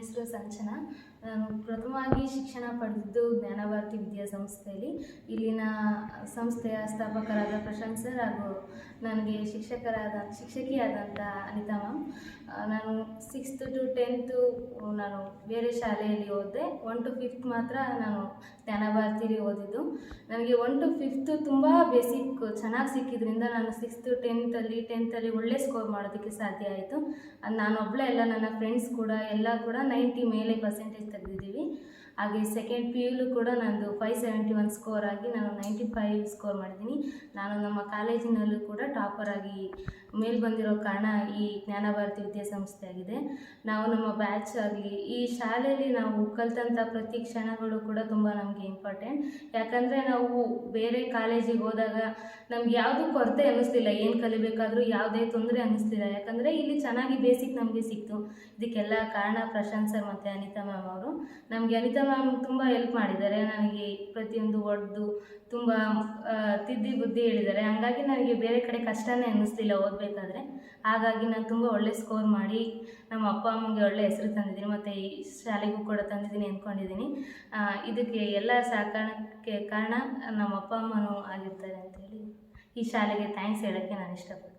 ಹೆಸರು ಸಂಚನಾ. ನಾನು ಪ್ರಥಮವಾಗಿ ಶಿಕ್ಷಣ ಪಡೆದಿದ್ದು ಜ್ಞಾನಭಾರತಿ ವಿದ್ಯಾಸಂಸ್ಥೆಯಲ್ಲಿ. ಇಲ್ಲಿನ ಸಂಸ್ಥೆಯ ಸ್ಥಾಪಕರಾದ ಪ್ರಶಾಂತ್ ಸರ್ ಹಾಗೂ ನನಗೆ ಶಿಕ್ಷಕಿಯಾದಂಥ ಅನಿತಾ ಮ್ಯಾಮ್. ನಾನು 6th to 10th ನಾನು ಬೇರೆ ಶಾಲೆಯಲ್ಲಿ ಓದಿದೆ. 1 to 5th ಮಾತ್ರ ನಾನು ಜ್ಞಾನಭಾರತಿಲಿ ಓದಿದ್ದು. ನನಗೆ 1 to 5th ತುಂಬ ಬೇಸಿಕ್ ಚೆನ್ನಾಗಿ ಸಿಕ್ಕಿದ್ರಿಂದ ನಾನು 6th 10th ಒಳ್ಳೆ ಸ್ಕೋರ್ ಮಾಡೋದಕ್ಕೆ ಸಾಧ್ಯ ಆಯಿತು. ನಾನೊಬ್ಬಳೇ ಎಲ್ಲ, ನನ್ನ ಫ್ರೆಂಡ್ಸ್ ಕೂಡ ಎಲ್ಲ ಕೂಡ 90 ಮೇಲೆ ಪರ್ಸೆಂಟೇಜ್ ತೆಗೆದಿದ್ದೀವಿ. ಹಾಗೆ ಸೆಕೆಂಡ್ PU ಕೂಡ ನಂದು 571 ಸ್ಕೋರ್ ಆಗಿ ನಾನು 95 ಸ್ಕೋರ್ ಮಾಡಿದ್ದೀನಿ. ನಾನು ನಮ್ಮ ಕಾಲೇಜಿನಲ್ಲೂ ಕೂಡ ಟಾಪರ್ ಆಗಿ ಮೇಲೆ ಬಂದಿರೋ ಕಾರಣ ಈ ಜ್ಞಾನಭಾರತಿ ವಿದ್ಯಾಸಂಸ್ಥೆ ಆಗಿದೆ. ನಾವು ನಮ್ಮ ಬ್ಯಾಚ್ ಆಗಲಿ ಈ ಶಾಲೆಯಲ್ಲಿ ನಾವು ಕಲಿತಂಥ ಪ್ರತಿ ಕ್ಷಣಗಳು ಕೂಡ ತುಂಬ ನಮಗೆ ಇಂಪಾರ್ಟೆಂಟ್. ಯಾಕಂದರೆ ನಾವು ಬೇರೆ ಕಾಲೇಜಿಗೆ ಹೋದಾಗ ನಮ್ಗೆ ಯಾವುದೂ ಕೊರತೆ ಅನ್ನಿಸ್ಲಿಲ್ಲ, ಏನು ಕಲಿಬೇಕಾದ್ರೂ ಯಾವುದೇ ತೊಂದರೆ ಅನ್ನಿಸ್ಲಿಲ್ಲ. ಯಾಕಂದರೆ ಇಲ್ಲಿ ಚೆನ್ನಾಗಿ ಬೇಸಿಕ್ ನಮಗೆ ಸಿಕ್ತು. ಇದಕ್ಕೆಲ್ಲ ಕಾರಣ ಪ್ರಶಾಂತ್ ಸರ್ ಮತ್ತು ಅನಿತಾ ಮ್ಯಾಮ್ ಅವರು. ನಮಗೆ ಅನಿತಾ ಮ್ಯಾಮ್ ತುಂಬ ಹೆಲ್ಪ್ ಮಾಡಿದ್ದಾರೆ. ನನಗೆ ಪ್ರತಿಯೊಂದು ಹೊಡೆದು ತುಂಬ ತಿದ್ದಿ ಬುದ್ಧಿ ಹೇಳಿದ್ದಾರೆ. ಹಾಗಾಗಿ ನನಗೆ ಬೇರೆ ಕಡೆ ಕಷ್ಟನೇ ಅನ್ನಿಸ್ಲಿಲ್ಲ ಓದಬೇಕಾದ್ರೆ. ಹಾಗಾಗಿ ನಾನು ತುಂಬ ಒಳ್ಳೆ ಸ್ಕೋರ್ ಮಾಡಿ ನಮ್ಮ ಅಪ್ಪ ಅಮ್ಮಗೆ ಒಳ್ಳೆ ಹೆಸರು ತಂದಿದ್ದೀನಿ ಮತ್ತು ಈ ಶಾಲೆಗೂ ಕೂಡ ತಂದಿದ್ದೀನಿ ಅಂದ್ಕೊಂಡಿದ್ದೀನಿ. ಇದಕ್ಕೆ ಎಲ್ಲ ಸಹಕಾರಕ್ಕೆ ಕಾರಣ ನಮ್ಮ ಅಪ್ಪ ಅಮ್ಮನೂ ಆಗಿರ್ತಾರೆ ಅಂತೇಳಿ ಈ ಶಾಲೆಗೆ ಥ್ಯಾಂಕ್ಸ್ ಹೇಳೋಕ್ಕೆ ನಾನು ಇಷ್ಟಪಡ್ತೀನಿ.